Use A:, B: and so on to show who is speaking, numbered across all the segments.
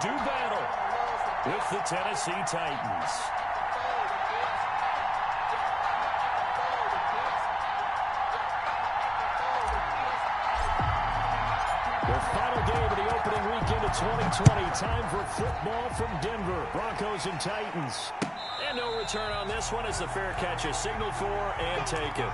A: Do battle with the Tennessee Titans. The final game of the opening weekend of 2020. Time for football from Denver. Broncos and Titans. And no return on this one as the fair catch is signaled for and taken.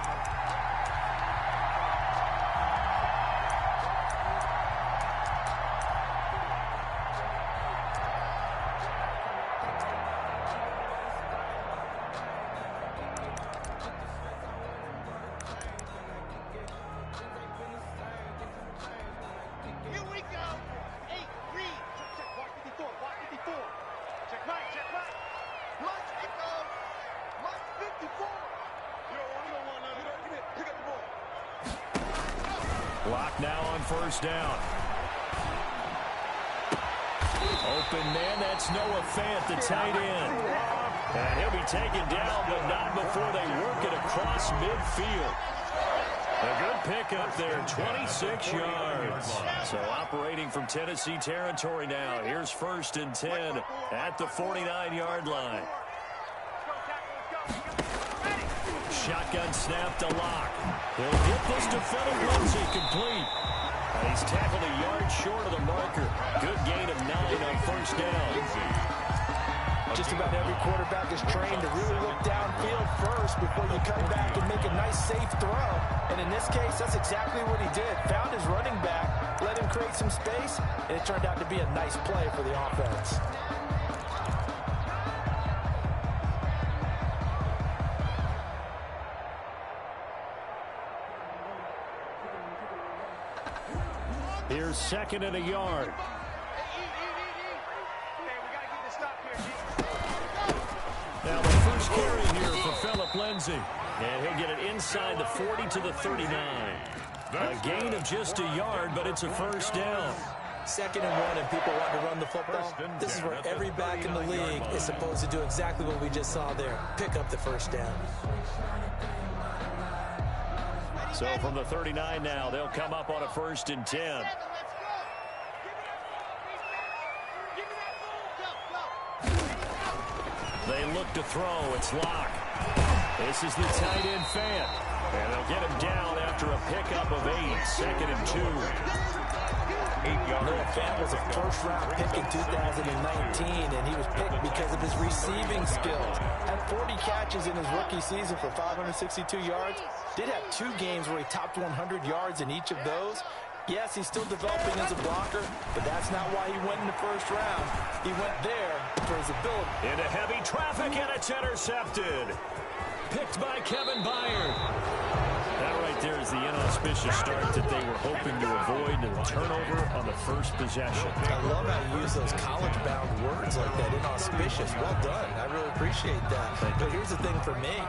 A: Lock now on first down. Open man, that's Noah Fant, the tight end. And he'll be taken down, but not before they work it across midfield. A good pickup there, 26 yards. So operating from Tennessee territory now. Here's 1st and 10 at the 49-yard line. Shotgun snap to Lock. He'll get this to Phillip Lindsay complete. And he's tackled a yard short of the marker. Good gain of 9 on first down.
B: Just about every quarterback is trained to really look downfield first before you come back and make a nice, safe throw. And in this case, that's exactly what he did. Found his running back, let him create some space, and it turned out to be a nice play for the offense.
A: Here's 2nd and a yard. Now the first carry here for Phillip Lindsay. And he'll get it inside the 40 to the 39. A gain of just a yard, but it's a first down.
B: 2nd and 1 and people want to run the football. This is where every back in the league is supposed to do exactly what we just saw there. Pick up the first down.
A: So from the 39 now, they'll come up on a 1st and 10. They look to throw. It's Lock. This is the tight end Fant. And they'll get him down after a pickup of 8. 2nd and 2.
B: Noah Fant was a first-round pick in 2019, and he was picked because of his receiving skills. Had 40 catches in his rookie season for 562 yards. Did have 2 games where he topped 100 yards in each of those. Yes, he's still developing as a blocker, but that's not why he went in the first round. He went there for his ability.
A: Into heavy traffic, and it's intercepted. Picked by Kevin Byard. That right there is the inauspicious start that they were hoping to avoid, and the turnover on the first possession.
B: I love how you use those college-bound words like that, inauspicious. Well done. I really appreciate that. But here's the thing for me.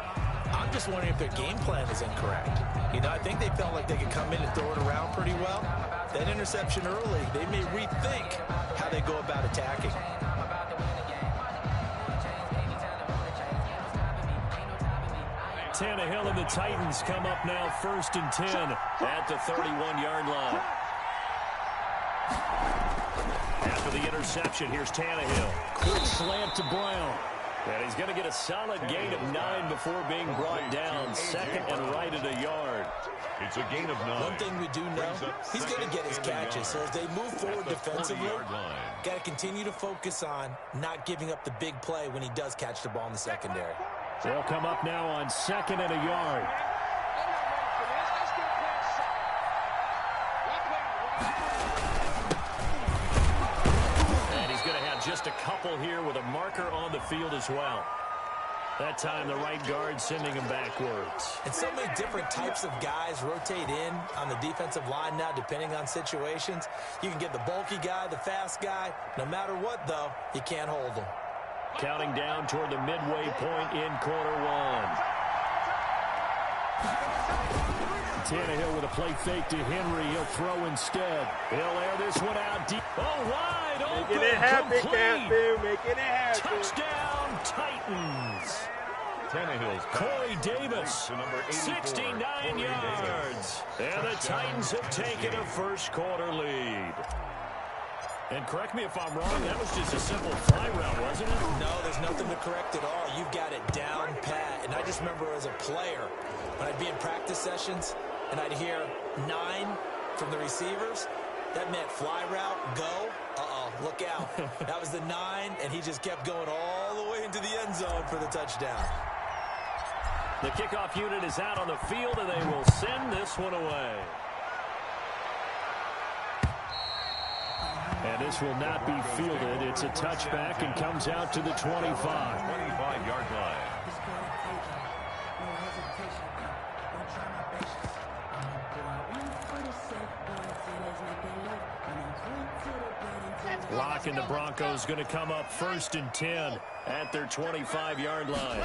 B: I'm just wondering if their game plan is incorrect. You know, I think they felt like they could come in and throw it around pretty well. That interception early, they may rethink how they go about attacking.
A: Tannehill and the Titans come up now 1st and 10 at the 31-yard line. After the interception, here's Tannehill. Quick slant to Brown. And he's going to get a solid gain of 9 before being brought down. 2nd and right at a yard.
C: It's a gain of 9.
B: One thing we do know, he's going to get his catches. So as they move forward defensively, got to continue to focus on not giving up the big play when he does catch the ball in the secondary.
A: They'll come up now on 2nd and a yard. And he's going to have just a couple here with a marker on the field as well. That time the right guard sending him backwards.
B: And so many different types of guys rotate in on the defensive line now depending on situations. You can get the bulky guy, the fast guy. No matter what, though, you can't hold him.
A: Counting down toward the midway point in quarter 1. Tannehill with a play fake to Henry. He'll throw instead. He'll air this one out deep. Oh, wide open.
D: Making it happen,
A: complete.
D: Captain. Making it happen.
A: Touchdown, Titans.
C: Tannehill's
A: Corey Davis, 69 yards. And the Titans have taken a first quarter lead. And correct me if I'm wrong, that was just a simple fly route, wasn't it?
B: No, there's nothing to correct at all. You've got it down pat. And I just remember as a player, when I'd be in practice sessions and I'd hear 9 from the receivers, that meant fly route, go. Uh-oh, look out. That was the 9, and he just kept going all the way into the end zone for the touchdown.
A: The kickoff unit is out on the field, and they will send this one away. And this will not be fielded. It's a touchback and comes out to the 25.
C: 25-yard line.
A: Lock and the Broncos going to come up 1st and 10 at their 25-yard line.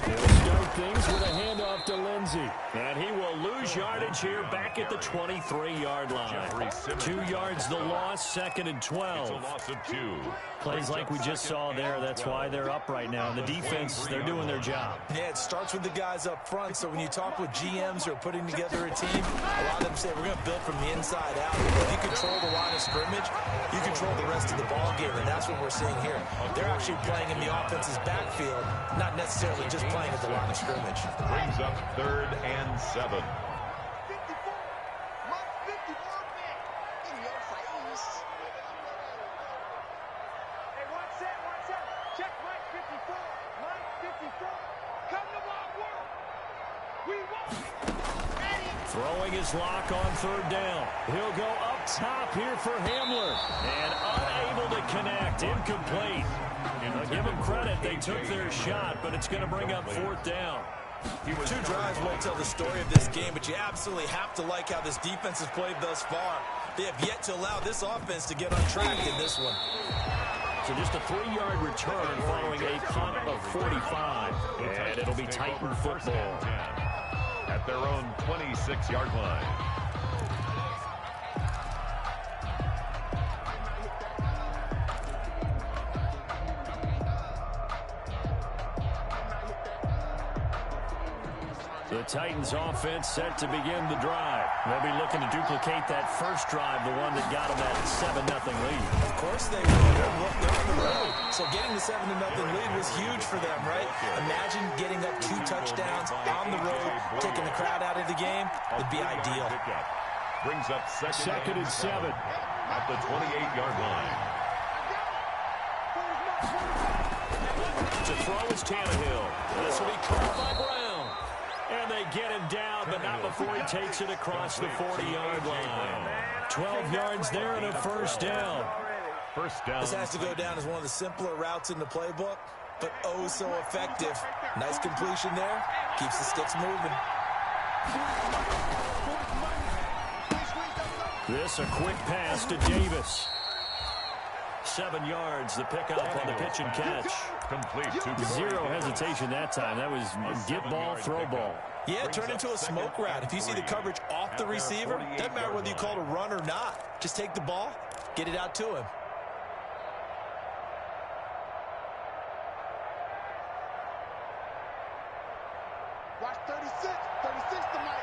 A: He'll start things with a handoff to Lindsey. And he will lose yardage here back at the 23-yard line. 2 yards the loss, 2nd and 12.
C: It's a loss of 2.
A: Plays like we just saw there. That's why they're up right now. And the defense, they're doing their job.
B: Yeah, it starts with the guys up front. So when you talk with GMs who are putting together a team, a lot of them say we're going to build from the inside out. If you control the line of scrimmage, you control the rest of the ball game, and that's what we're seeing here. They're actually playing in the offense's backfield, not necessarily just playing at the line of scrimmage.
C: Brings up 3rd and 7.
A: Throwing his lock on 3rd down. He'll go up top here for Hamler. And unable to connect. Incomplete. I'll give them credit. They took their shot, but it's going to bring up 4th down.
B: 2 drives won't tell the story of this game, but you absolutely have to like how this defense has played thus far. They have yet to allow this offense to get on track in this one.
A: So just a 3-yard return following a punt of 45. And it'll be Titan football.
C: At their own 26-yard line.
A: The Titans offense set to begin the drive. They'll be looking to duplicate that first drive, the one that got them that 7-0 lead.
B: Of course they will. Look, they're on the road. So getting the 7-0 lead was huge for them, right? Imagine getting up 2 touchdowns on the road, taking the crowd out of the game. Would be ideal.
C: Brings up
A: 2nd and 7.
C: At the 28-yard line.
A: To throw is Tannehill. This will be caught by Brown. And they get him down, but not before he takes it across the 40-yard line. 12 yards there and a 1st down.
C: First down.
B: This has to go down as one of the simpler routes in the playbook, but oh so effective. Nice completion there. Keeps the sticks moving.
A: This a quick pass to Davis. 7 yards, the pickup on the pitch and catch.
C: Complete.
A: 0 hesitation that time. That was get ball, throw ball.
B: Yeah, turn into a smoke route. If you see the coverage off the receiver, doesn't matter whether you call it a run or not. Just take the ball, get it out to him.
D: Watch 36. 36 to Mike.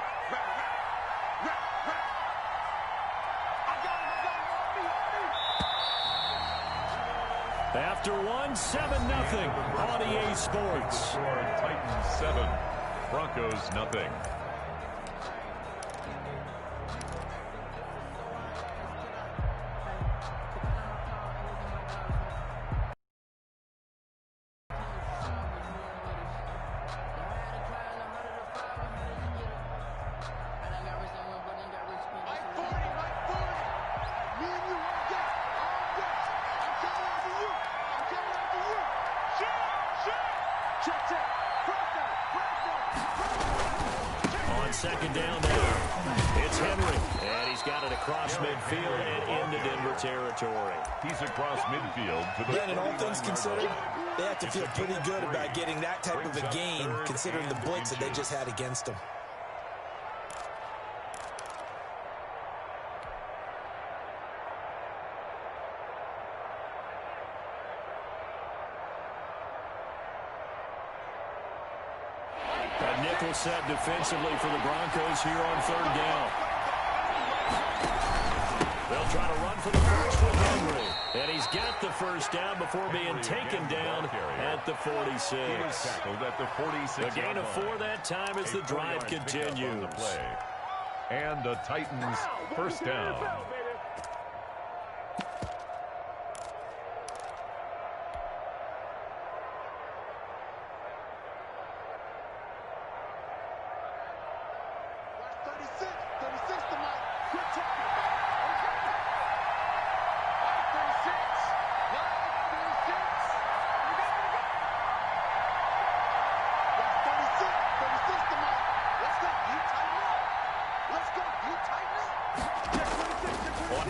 A: After 7-0 on EA Sports.
C: Titans 7, Broncos nothing.
A: On 2nd down now, it's Henry. And he's got it across midfield and into Denver territory.
C: He's across midfield. To the
B: Yeah, and all things considered, they have to feel pretty good about getting that type of a gain, considering the blitz that they just had against them.
A: Nickel set defensively for the Broncos here on 3rd down. They'll try to run for the first with Henry. And he's got the first down before being taken down at the 46.
C: Tackled at the 46.
A: A gain of 4 that time as the drive continues.
C: And the Titans first down.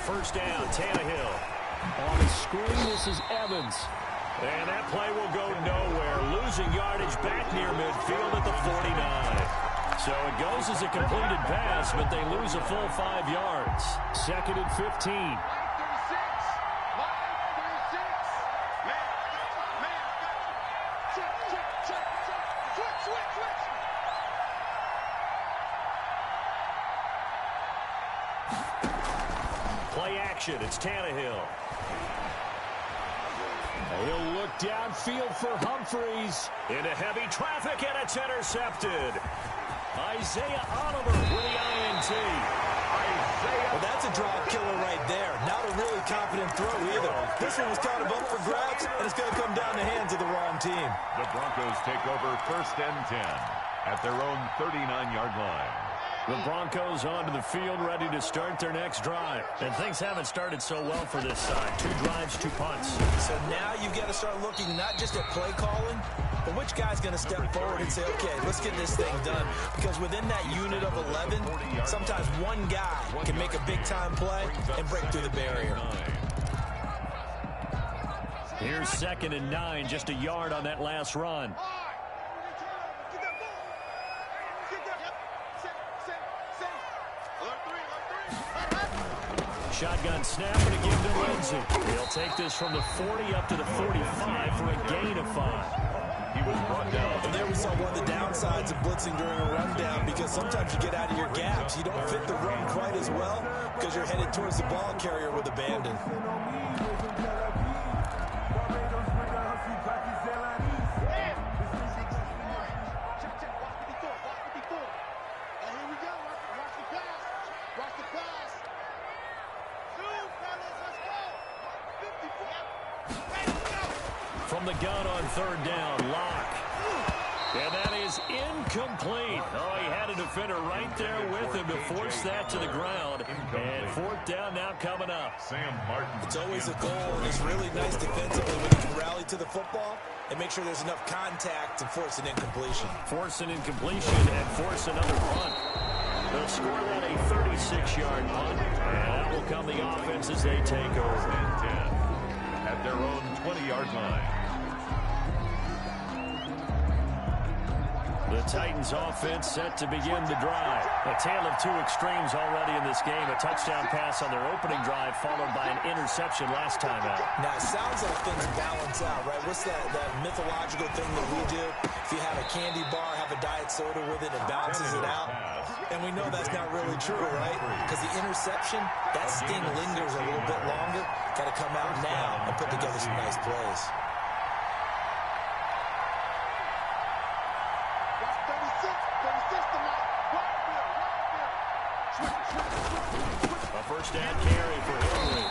A: First down, Tannehill. On the screen, this is Evans. And that play will go nowhere. Losing yardage back near midfield at the 49. So it goes as a completed pass, but they lose a full 5 yards. Second and 15. Play action, it's Tannehill. He'll look downfield for Humphreys. Into heavy traffic, and it's intercepted. Isaiah Oliver with the INT.
B: Well, that's a drop killer right there. Not a really confident throw either. This one was kind of up for grabs, and it's going to come down the hands of the wrong team.
C: The Broncos take over first and 10 at their own 39-yard line.
A: The Broncos onto the field, ready to start their next drive. And things haven't started so well for this side. 2 drives, 2 punts.
B: So now you've got to start looking not just at play calling, but which guy's going to step forward and say, okay, let's get this thing done. Because within that unit of 11, sometimes one guy can make a big-time play and break through the barrier.
A: Here's 2nd and 9, just a yard on that last run. Shotgun snap and a give to Lindsey. He'll take this from the 40 up to the 45 for a gain of 5.
C: He was brought down.
B: And there we saw one of the downsides of blitzing during a rundown, because sometimes you get out of your gaps. You don't fit the run quite as well because you're headed towards the ball carrier with abandon.
A: From the gun on 3rd down, Locke. And that is incomplete. Oh, he had a defender right there with him to force that to the ground. And 4th down now coming up.
C: Sam Martin.
B: It's always a goal, and it's really nice defensively when you can rally to the football and make sure there's enough contact to force an incompletion.
A: Force an incompletion and force another punt. They'll score that a 36-yard punt. And that will come the offense as they take over.
C: 10 at their own 20-yard line.
A: The Titans offense set to begin the drive. A tale of 2 extremes already in this game. A touchdown pass on their opening drive followed by an interception last time out.
B: Now, it sounds like things balance out, right? What's that mythological thing that we do? If you have a candy bar, have a diet soda with it, it balances it out. And we know that's not really true, right? Because the interception, that sting lingers a little bit longer. Got to come out now and put together some nice plays.
A: A first down carry for Henry.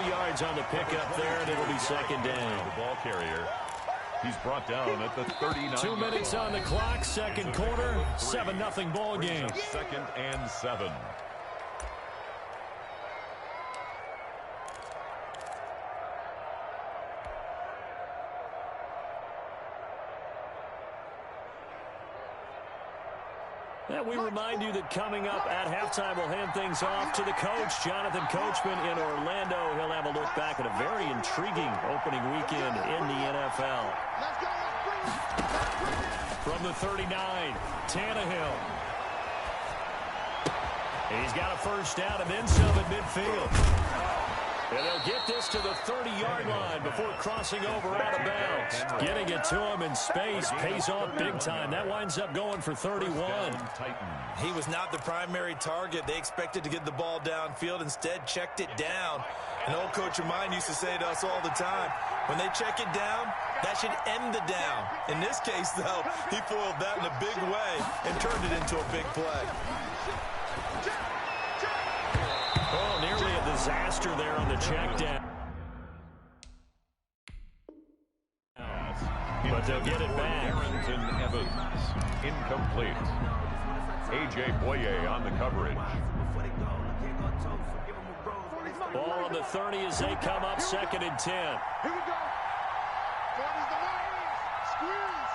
A: 3 yards on the pickup there, and it'll be 2nd down.
C: The ball carrier. He's brought down at the 39.
A: 2 minutes on the clock, 2nd quarter, 7-0 ball game.
C: 2nd and 7.
A: And we remind you that coming up at halftime, we'll hand things off to the coach, Jonathan Coachman in Orlando. He'll have a look back at a very intriguing opening weekend in the NFL. From the 39, Tannehill. He's got a first down and then some at midfield. And they'll get this to the 30-yard line before crossing over out of bounds. Getting it to him in space pays off big time. That winds up going for 31.
B: He was not the primary target. They expected to get the ball downfield. Instead, checked it down. An old coach of mine used to say to us all the time, when they check it down, that should end the down. In this case, though, he foiled that in a big way and turned it into a big play.
A: Oh, nearly a disaster there on the check down. But they'll get it back.
C: Harrington Evans, incomplete. A.J. Boye on the coverage.
A: Ball on the 30 as they come up 2nd and 10.
D: Here we go. 40's the line. Squeeze.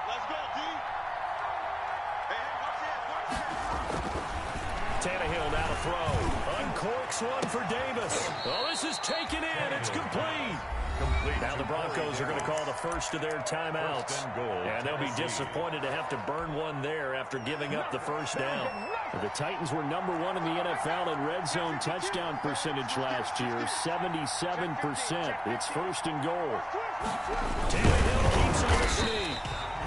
D: Let's go, D. Hey, watch this.
A: Tannehill now to throw. Uncorks one for Davis. Oh, this is taken in. It's complete. Now the Broncos are going to call the first of their timeouts. And they'll be disappointed to have to burn one there after giving up the first down. The Titans were number 1 in the NFL in red zone touchdown percentage last year, 77%. It's 1st and goal. Tannehill keeps on the sneak.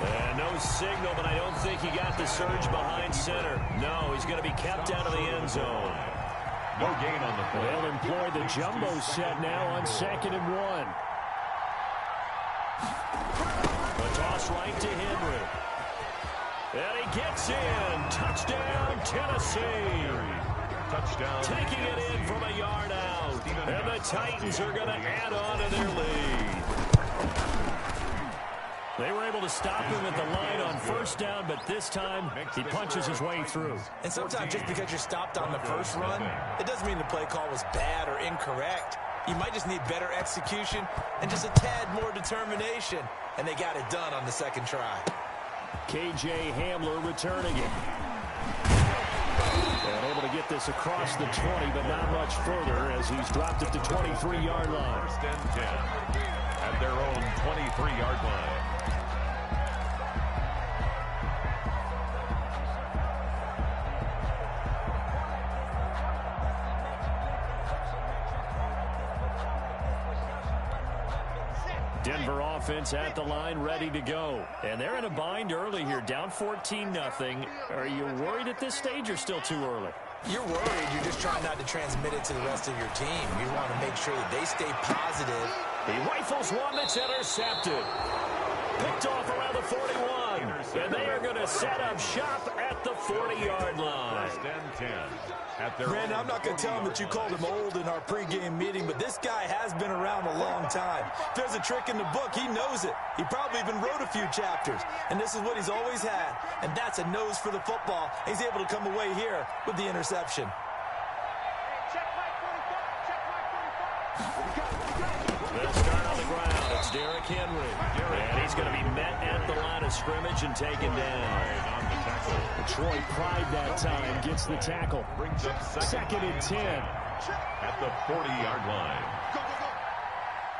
A: And no signal, but I don't think he got the surge behind center. No, he's going to be kept out of the end zone.
C: No gain on the play.
A: They'll employ the jumbo set now on 2nd and 1. The toss right to Henry. And he gets in. Touchdown, Tennessee.
C: Touchdown.
A: Taking it in from a yard out. And the Titans are going to add on to their lead. They were able to stop him at the line on 1st down, but this time he punches his way through.
B: And sometimes just because you're stopped on the first run, it doesn't mean the play call was bad or incorrect. You might just need better execution and just a tad more determination. And they got it done on the 2nd try.
A: K.J. Hamler returning it. And able to get this across the 20, but not much further as he's dropped it to 23-yard line.
C: 1st and 10 at their own 23-yard line.
A: Denver offense at the line, ready to go. And they're in a bind early here, down 14-0. Are you worried at this stage or still too early?
B: You're worried. You're just trying not to transmit it to the rest of your team. You want to make sure that they stay positive.
A: He rifles one that's intercepted. Picked off around the 41. And they are going to set up shop at the 40-yard line.
C: 1st and 10 at their
B: Brandon, I'm not going to tell him that you called him old in our pregame meeting, but this guy has been around a long time. If there's a trick in the book, he knows it. He probably even wrote a few chapters. And this is what he's always had. And that's a nose for the football. He's able to come away here with the interception.
A: They'll start on the ground. It's Derrick Henry. And he's going to be met at the line of scrimmage and taken down. Troy Pride that time gets the tackle.
C: Brings up
A: 2nd and 10.
C: At the 40-yard line.
D: Go, go, go.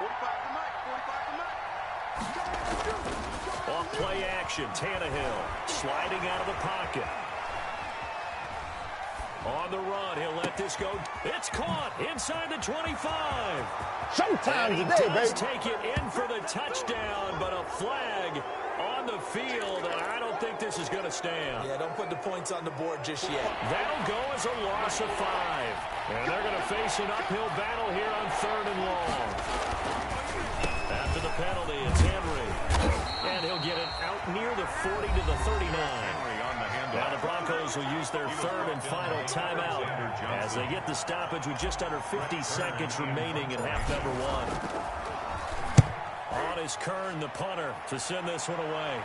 D: 45 to Mike.
A: Off play action. Tannehill sliding out of the pocket. On the run, he'll let this go. It's caught inside the 25.
E: Showtime
A: and he
E: today,
A: does
E: baby.
A: take it in for the touchdown, but a flag on the field, and I don't think this is going to stand.
B: Yeah, don't put the points on the board just yet.
A: That'll go as a loss of 5. And they're going to face an uphill battle here on 3rd and long. After the penalty, it's Henry. And he'll get it out near the 40 to the 39. Now the Broncos will use their 3rd and final timeout as they get the stoppage with just under 50 seconds remaining in half number 1. On is Kern, the punter, to send this one away.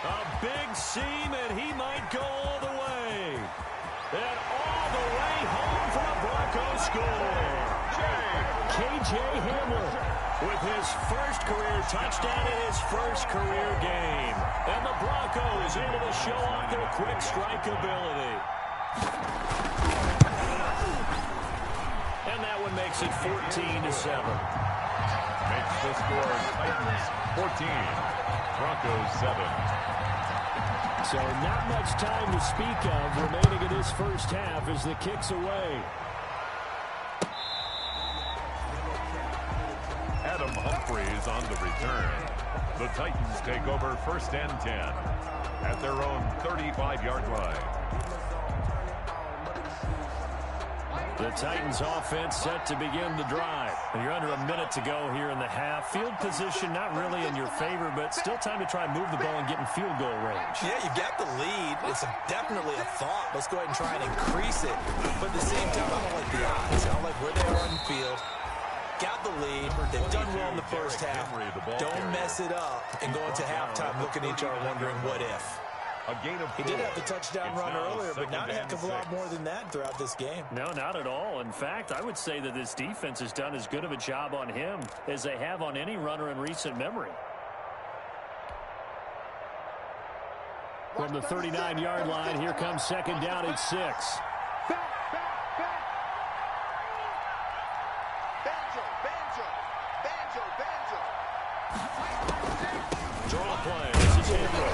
A: A big seam, and he might go all the way. And all the way home for a Broncos score. K.J. Hamler with his first career touchdown in his first career game. And the Broncos able to show off their quick strike ability. And that one makes it 14-7.
C: Makes the score Titans 14, Broncos 7.
A: So not much time to speak of remaining in this first half as the kick's away.
C: Adam Humphries on the return. The Titans take over 1st and 10 at their own 35-yard line.
A: The Titans offense set to begin the drive. You're under a minute to go here in the half. Field position not really in your favor, but still time to try and move the ball and get in field goal range.
B: Yeah, you got the lead. It's definitely a thought. Let's go ahead and try and increase it. But at the same time, I don't like the odds. I don't like where they are on the field. Got the lead. They've done well in the first half. Don't mess it up and go into halftime looking at each other wondering what if. He did have the touchdown run earlier, but not a heck of a lot more than that throughout this game.
A: No, not at all. In fact, I would say that this defense has done as good of a job on him as they have on any runner in recent memory. From the 39-yard line, here comes 2nd down at 6. Draw play. This is Henry.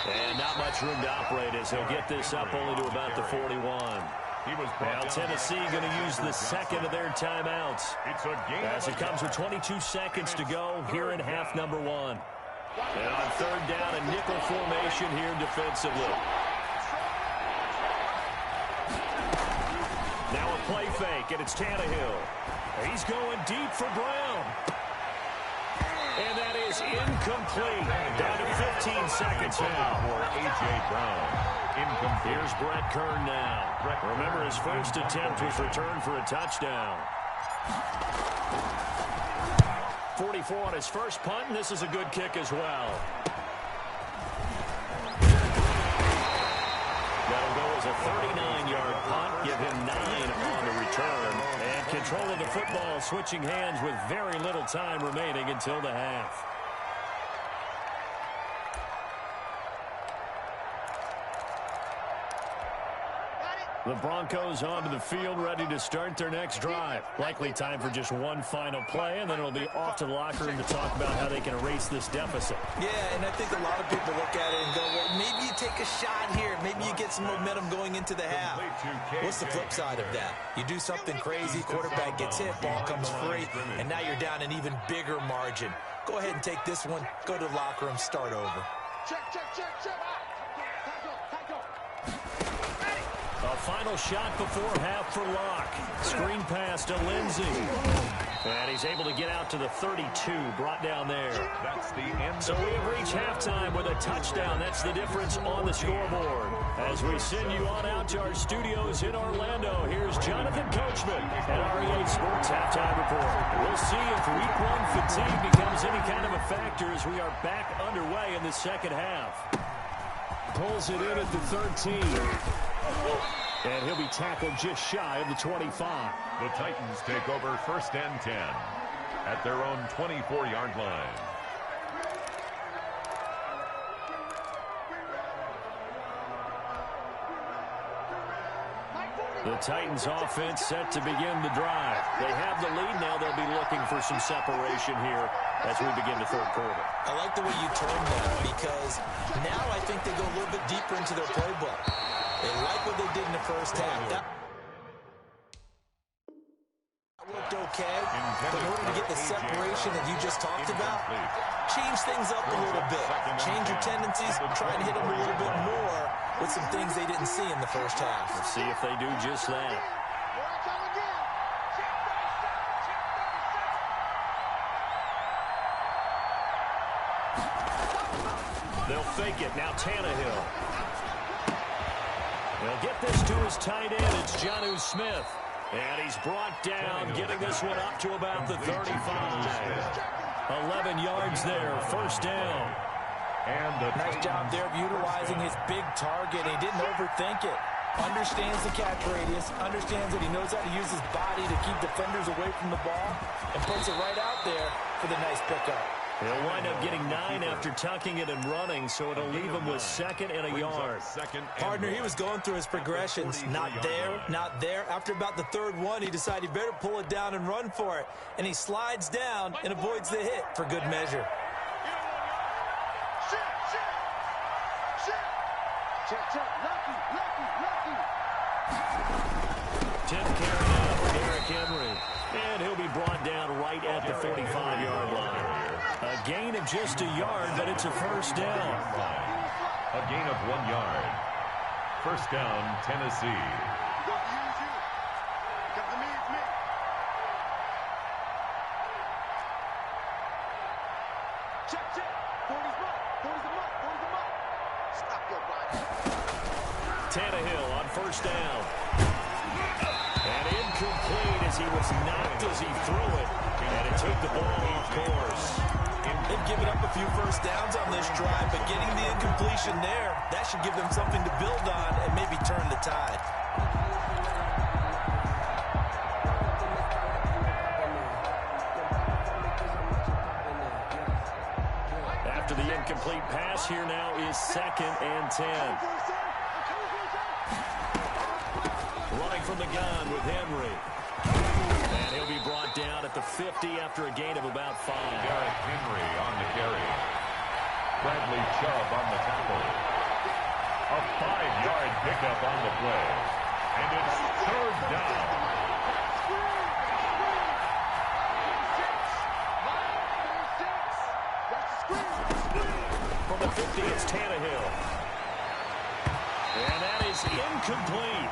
A: And not much room to operate as he'll get this up only to about the 41. Now Tennessee going to use the second of their timeouts as it comes with 22 seconds to go here in half number 1. And on 3rd down, a nickel formation here defensively. Now a play fake, and it's Tannehill. He's going deep for Brown. And that is incomplete. Down to 15 seconds now.
C: For A.J. Brown. Incomplete.
A: Here's Brett Kern now. Remember, his first attempt was returned for a touchdown. 44 on his first punt, and this is a good kick as well. That'll go as a 39-yard punt. Give him 9 on the return. And control of the football switching hands with very little time remaining until the half. The Broncos onto the field, ready to start their next drive. Likely time for just one final play, and then it'll be off to the locker room to talk about how they can erase this deficit.
B: Yeah, and I think a lot of people look at it and go, well, maybe you take a shot here. Maybe you get some momentum going into the half. What's the flip side of that? You do something crazy, quarterback gets hit, ball comes free, and now you're down an even bigger margin. Go ahead and take this one, go to the locker room, start over.
D: Check.
A: A final shot before half for Locke. Screen pass to Lindsey. And he's able to get out to the 32, brought down there.
C: That's the end.
A: So we have reached halftime with a touchdown. That's the difference on the scoreboard. As we send you on out to our studios in Orlando, here's Jonathan Coachman at REA Sports Halftime Report. We'll see if Week 1 fatigue becomes any kind of a factor as we are back underway in the second half. Pulls it in at the 13. And he'll be tackled just shy of the 25.
C: The Titans take over 1st and 10 at their own 24-yard line.
A: The Titans offense set to begin the drive. They have the lead now. They'll be looking for some separation here as we begin the third quarter.
B: I like the way you turned that because now I think they go a little bit deeper into their playbook. They like what they did in the first half. That worked okay, but in order to get the separation that you just talked about, change things up a little bit. Change your tendencies, try and hit them a little bit more with some things they didn't see in the first half.
A: Let's see if they do just that. They'll fake it. Now Tannehill. They'll get this to his tight end. It's Jonnu Smith. And he's brought down, getting this one up to about the 35. 11 yards there, first down.
B: And nice job there of utilizing his big target. He didn't overthink it. Understands the catch radius, understands that he knows how to use his body to keep defenders away from the ball, and puts it right out there for the nice pickup.
A: He'll wind up getting 9 after tucking it and running, so it'll leave him with 2nd and a yard.
B: Partner, he was going through his progressions. Not there, not there. After about the 3rd one, he decided he better pull it down and run for it. And he slides down and avoids the hit for good measure.
D: Shit. Lucky, lucky, lucky.
A: 10th carry now for Derrick Henry. And he'll be brought down right at the 45-yard line. A gain of just a yard, but it's a first down.
C: A gain of 1 yard. First down, Tennessee.
A: Tannehill on first down. And incomplete as he was knocked as he threw it. And it took the ball off course.
B: They've given up a few first downs on this drive, but getting the incompletion there, that should give them something to build on and maybe turn the tide.
A: After the incomplete pass, here now is 2nd and 10. Running from the gun with Henry. And he'll be brought down at the 50 after a gain of about 5.
C: Derrick Henry on the carry. Bradley Chubb on the tackle. A 5-yard pickup on the play. And it's 3rd down.
A: From the 50, it's Tannehill. And that is incomplete.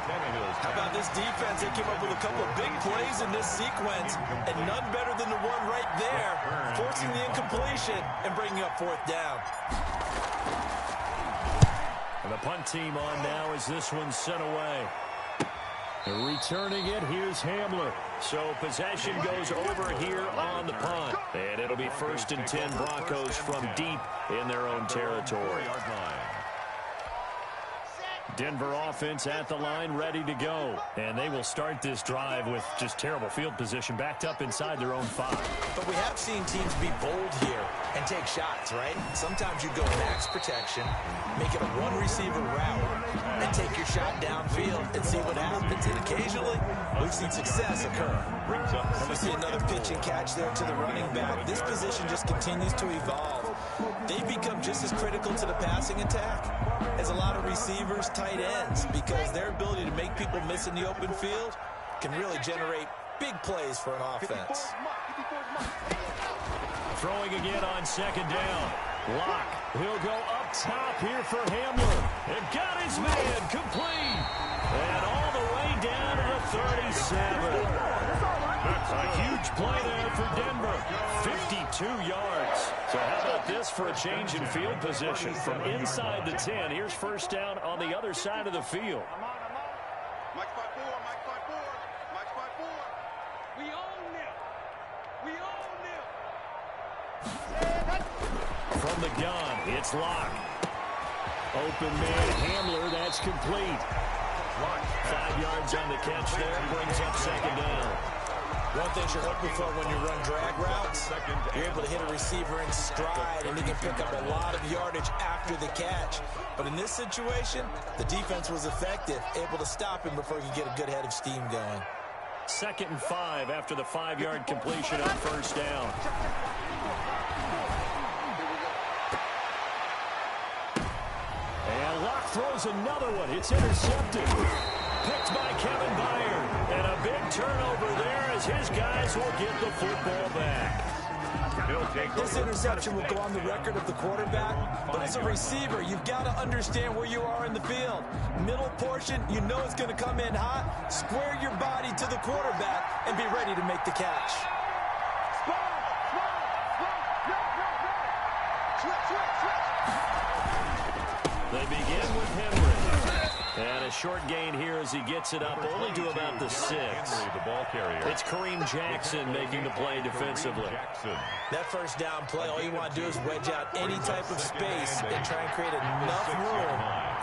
B: How about this defense? They came up with a couple of big plays in this sequence, and none better than the one right there, forcing the incompletion and bringing up 4th down.
A: And the punt team on now as this one's sent away. Returning it, here's Hamler. So possession goes over here on the punt. And it'll be 1st and 10 Broncos from deep in their own territory. Denver offense at the line, ready to go. And they will start this drive with just terrible field position, backed up inside their own 5.
B: But we have seen teams be bold here and take shots, right? Sometimes you go max protection, make it a one-receiver route, and take your shot downfield and see what happens. And occasionally, we've seen success occur. And we see another pitch and catch there to the running back. This position just continues to evolve. They become just as critical to the passing attack as a lot of receivers, tight ends, because their ability to make people miss in the open field can really generate big plays for an offense.
A: Throwing again on 2nd down. Locke, he'll go up top here for Hamler. And got his man complete. And all the way down to the 37. A huge play there for Denver. 52 yards. So how about this for a change in field position? From inside the 10, here's first down on the other side of the field.
D: Mike 5-4, Mike 5-4, Mike 5-4. We own them. We own them.
A: From the gun, it's Locke. Open man, Hamler, that's complete. 5 yards on the catch there, brings up 2nd down.
B: One thing you're hoping for when you run drag routes, you're able to hit a receiver in stride, and he can pick up a lot of yardage after the catch. But in this situation, the defense was effective, able to stop him before he could get a good head of steam going.
A: 2nd and 5 after the 5-yard completion on first down. And Locke throws another one. It's intercepted. Picked by Kevin Byard. And a big turnover there as his guys will get the football back.
B: This interception will go on the record of the quarterback, but as a receiver, you've got to understand where you are in the field. Middle portion, you know it's going to come in hot. Square your body to the quarterback and be ready to make the catch.
A: They begin with Henry. And a short gain here as he gets it up only to about the 6.
C: The ball carrier.
A: It's Kareem Jackson making the play defensively.
B: That first down play, all you want to do is wedge out any type of space and try and create enough room.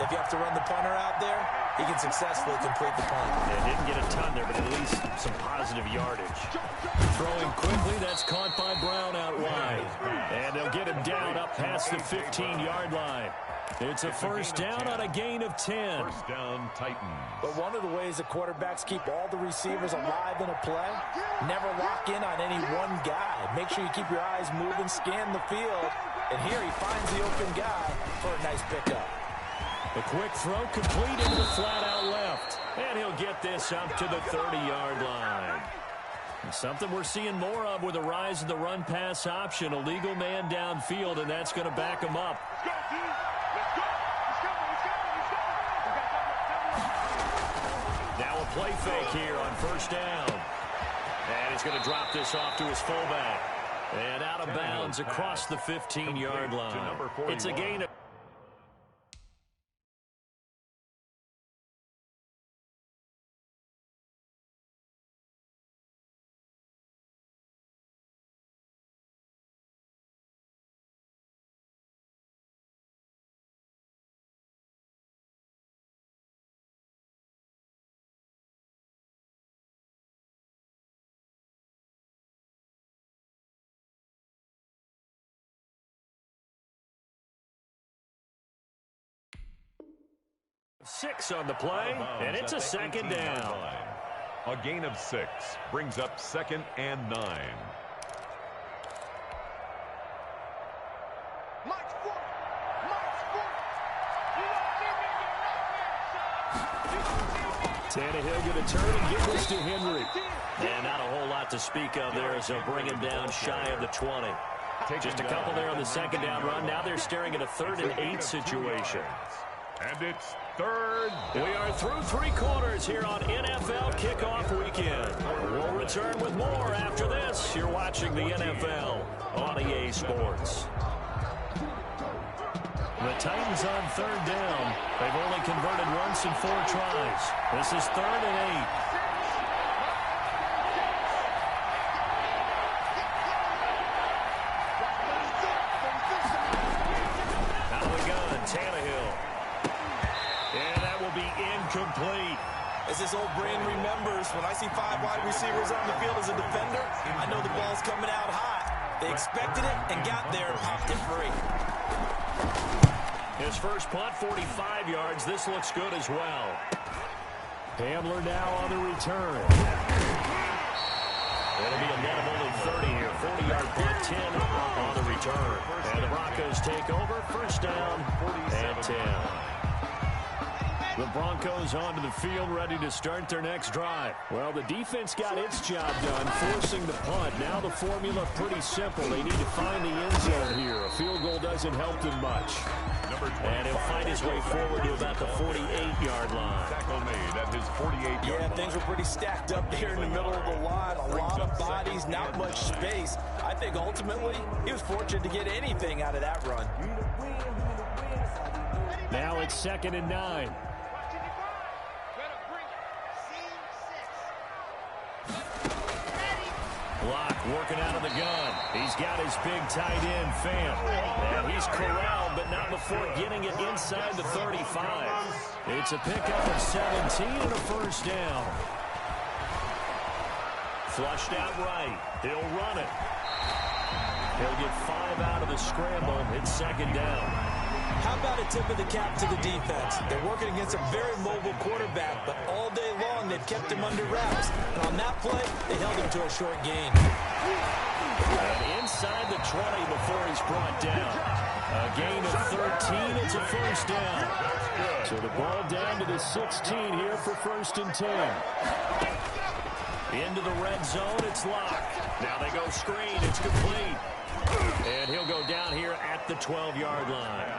B: If you have to run the punter out there, he can successfully complete the punt.
A: They didn't get a ton there, but at least some positive yardage. Throwing quickly, that's caught by Brown out wide. And they'll get him down up past the 15-yard line. It's a first down on a gain of 10.
C: First down, Titans.
B: But one of the ways the quarterbacks keep all the receivers alive in a play, never lock in on any one guy. Make sure you keep your eyes moving, scan the field, and here he finds the open guy for a nice pickup.
A: A quick throw complete into the flat out left. And he'll get this up to the 30-yard line. And something we're seeing more of with the rise of the run-pass option. A legal man downfield, and that's going to back him up. Now a play fake here on first down. And he's going to drop this off to his fullback. And out of bounds across the 15-yard line. It's a gain of... Six on the play, and it's a second down.
C: A gain of 6 brings up 2nd and 9.
A: Tannehill going to turn and give this to Henry. And not a whole lot to speak of there as they'll bring him down shy of the 20. Just a couple there on the second down run. Now they're staring at a 3rd and 8 situation.
C: And it's 3rd.
A: We are through 3 quarters here on NFL Kickoff Weekend. We'll return with more after this. You're watching the NFL on EA Sports. The Titans on 3rd down. They've only converted once in 4 tries. This is 3rd and 8. Out of the gun, Tannehill. And that will be incomplete.
B: As this old brain remembers, when I see 5 wide receivers on the field as a defender, I know the ball's coming out hot. They expected it and got there and popped it free.
A: His first punt, 45 yards. This looks good as well. Hamler now on the return. It'll be a net of only 30 here. 40-yard punt, 10 on the return. And the Broncos take over. First down and 10. The Broncos onto the field, ready to start their next drive. Well, the defense got its job done, forcing the punt. Now the formula pretty simple. They need to find the end zone here. A field goal doesn't help them much. And he'll find his way forward to about the 48-yard line.
C: Tackle made at his 48-yard line.
B: Yeah, things were pretty stacked up here in the middle of the line. A lot of bodies, not much space. I think ultimately he was fortunate to get anything out of that run.
A: Now it's 2nd and 9. Block working out of the gun. He's got his big tight end, Fant. And he's corralled, but not before getting it inside the 35. It's a pickup of 17 and a first down. Flushed out right. He'll run it. He'll get 5 out of the scramble. It's 2nd down.
B: How about a tip of the cap to the defense? They're working against a very mobile quarterback, but all day long they've kept him under wraps. And on that play, they held him to a short gain.
A: And inside the 20 before he's brought down. A gain of 13. It's a first down. So the ball down to the 16 here for 1st and 10. Into the red zone, it's locked. Now they go screen, it's complete. And he'll go down here at the 12-yard line.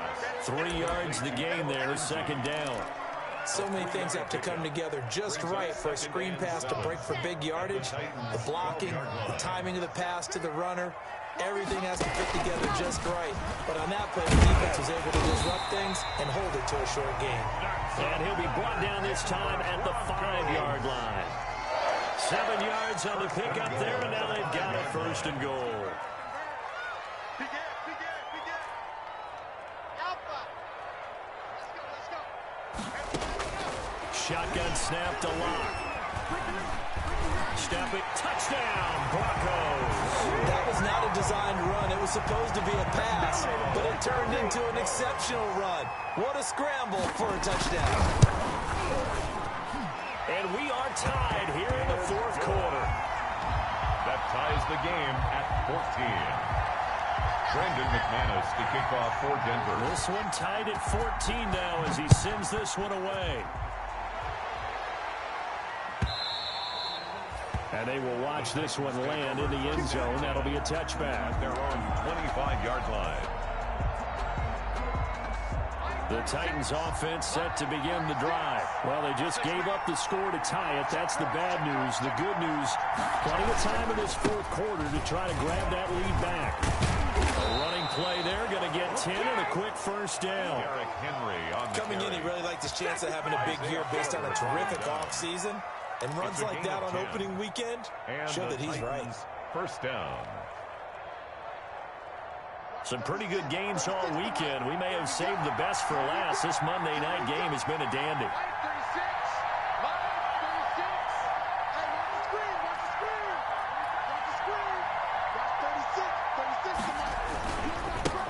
A: 3 yards the gain there, 2nd down.
B: So many things have to come together just right for a screen pass to break for big yardage. The blocking, the timing of the pass to the runner, everything has to fit together just right. But on that play, the defense was able to disrupt things and hold it to a short gain.
A: And he'll be brought down this time at the 5-yard line. 7 yards on the pickup there, and now they've got it 1st and goal. Shotgun snap to lock. Step it, touchdown, Broncos.
B: That was not a designed run. It was supposed to be a pass, but it turned into an exceptional run. What a scramble for a touchdown.
A: And we are tied here in the 4th quarter.
C: That ties the game at 14. Brandon McManus to kick off for Denver.
A: This one tied at 14 now as he sends this one away. And they will watch this one land in the end zone. That'll be a touchback.
C: They're on 25-yard line.
A: The Titans offense set to begin the drive. Well, they just gave up the score to tie it. That's the bad news. The good news, plenty of time in this fourth quarter to try to grab that lead back. A running play there, going to get 10 and a quick first down.
C: Derrick Henry on the
B: Coming in, he really liked his chance of having a big year based on a terrific offseason. And runs like that on opening weekend show that he's right.
C: First down.
A: Some pretty good games all weekend. We may have saved the best for last. This Monday night game has been a dandy.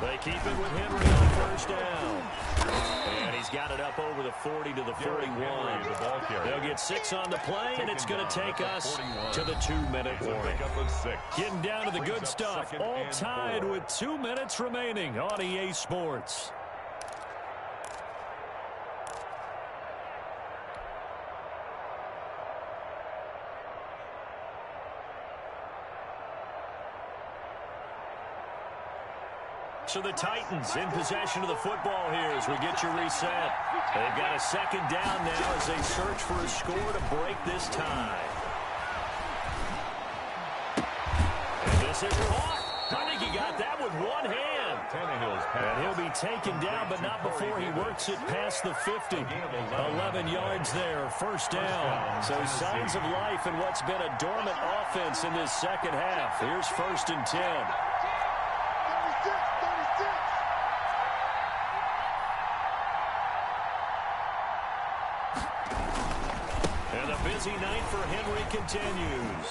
A: They keep it with Henry on first down. And he's got it up over the 40 to the 41. They'll get 6 on the play, and it's going to take us to the 2-minute warning. Getting down to the good stuff. All tied with 2 minutes remaining on EA Sports. So the Titans in possession of the football here as we get you reset. They've got a second down now as they search for a score to break this tie. And this is caught. I think he got that with one hand. And he'll be taken down, but not before he works it past the 50. 11 yards there, first down. So signs of life in what's been a dormant offense in this second half. Here's 1st and 10. Busy night for Henry continues.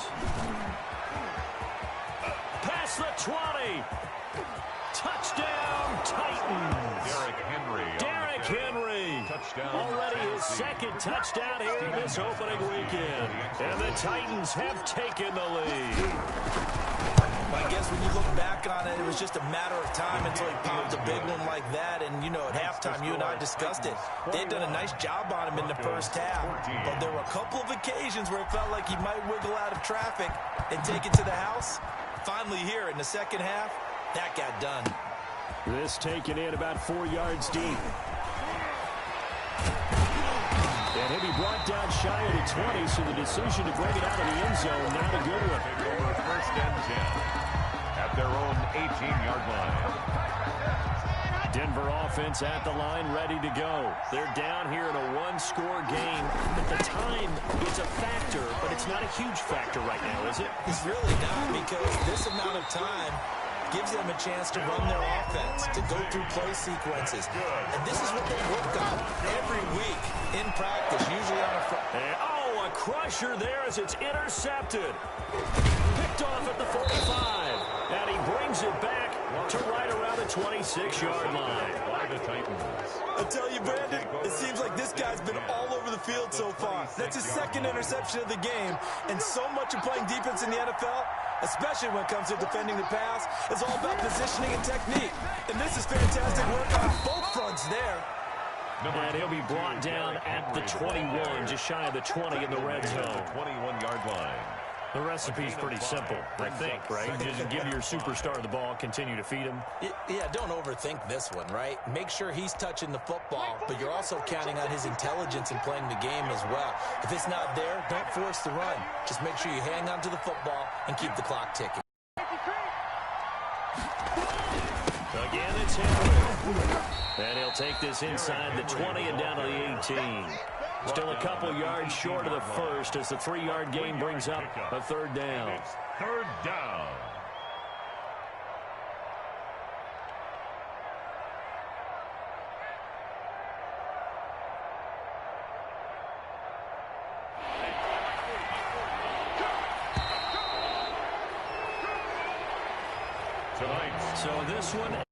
A: Past the 20. Touchdown, Titans. Derrick Henry. Touchdown. Already his second touchdown here in this opening weekend. And the Titans have taken the lead.
B: I guess when you look back on it, it was just a matter of time until he popped a big one like that. And, you know, at halftime, you and I discussed it. They'd done a nice job on him in the first half. But there were a couple of occasions where it felt like he might wiggle out of traffic and take it to the house. Finally here in the second half, that got done.
A: This taken in about 4 yards deep. And he'll be brought down shy of the 20, so the decision to bring it out of the end zone, not a good one.
C: First and 10 at their own 18-yard line.
A: Denver offense at the line, ready to go. They're down here in a one-score game. At the time, it's a factor, but it's not a huge factor right now, is it?
B: It's really not, because this amount of time gives them a chance to run their offense, to go through play sequences. And this is what they work on every week in practice, usually on a Friday.
A: Oh, a crusher there as it's intercepted. Picked off at the 45. And he brings it back to right around the 26-yard line.
B: I tell you, Brandon, it seems like this guy's been all over the field so far. That's his second interception of the game. And so much of playing defense in the NFL, especially when it comes to defending the pass, is all about positioning and technique. And this is fantastic work on both fronts there.
A: And he'll be brought down at the 21, just shy of the 20 in the red zone.
C: 21-yard line.
A: The recipe's pretty simple, I think, right? Just give your superstar the ball, continue to feed him.
B: Yeah, don't overthink this one, right? Make sure he's touching the football, but you're also counting on his intelligence in playing the game as well. If it's not there, don't force the run. Just make sure you hang on to the football and keep the clock ticking.
A: Again, it's Henry. And he'll take this inside the 20 and down to the 18. Still a couple yards short of the first as the 3-yard gain brings up a third down.
C: It's third down.
A: So this one